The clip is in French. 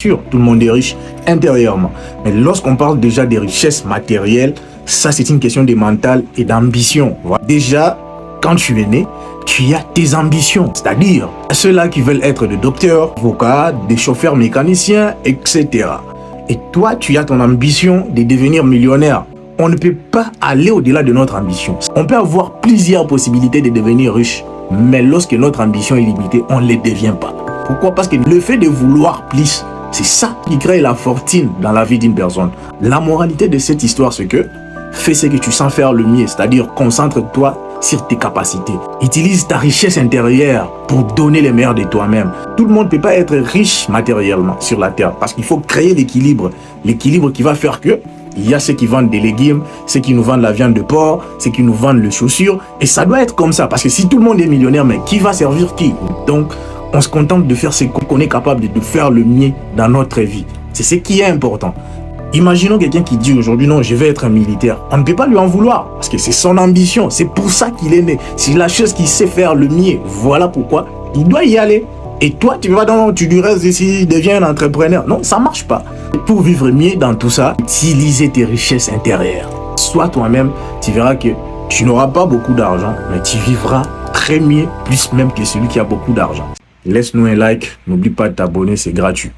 sûr, tout le monde est riche intérieurement. Mais lorsqu'on parle déjà des richesses matérielles, ça c'est une question de mental et d'ambition. Déjà, quand tu es né, tu as tes ambitions. C'est-à-dire, ceux-là qui veulent être des docteurs, avocats, des chauffeurs mécaniciens, etc. Et toi, tu as ton ambition de devenir millionnaire. On ne peut pas aller au-delà de notre ambition. On peut avoir plusieurs possibilités de devenir riche. Mais lorsque notre ambition est limitée, on ne les devient pas. Pourquoi? Parce que le fait de vouloir plus, c'est ça qui crée la fortune dans la vie d'une personne. La moralité de cette histoire, c'est que fais ce que tu sens faire le mieux, c'est-à-dire concentre-toi sur tes capacités. Utilise ta richesse intérieure pour donner le meilleur de toi-même. Tout le monde ne peut pas être riche matériellement sur la terre parce qu'il faut créer l'équilibre. L'équilibre qui va faire que il y a ceux qui vendent des légumes, ceux qui nous vendent la viande de porc, ceux qui nous vendent les chaussures. Et ça doit être comme ça parce que si tout le monde est millionnaire, mais qui va servir qui? Donc, on se contente de faire ce qu'on est capable de faire le mieux dans notre vie. C'est ce qui est important. Imaginons quelqu'un qui dit aujourd'hui, non, je vais être un militaire. On ne peut pas lui en vouloir parce que c'est son ambition. C'est pour ça qu'il est né. C'est la chose qu'il sait faire le mieux. Voilà pourquoi il doit y aller. Et toi, tu vas dans, tu lui restes ici, deviens un entrepreneur. Non, ça marche pas. Pour vivre mieux dans tout ça, utilisez tes richesses intérieures. Sois toi-même, tu verras que tu n'auras pas beaucoup d'argent, mais tu vivras très mieux, plus même que celui qui a beaucoup d'argent. Laisse-nous un like, n'oublie pas de t'abonner, c'est gratuit.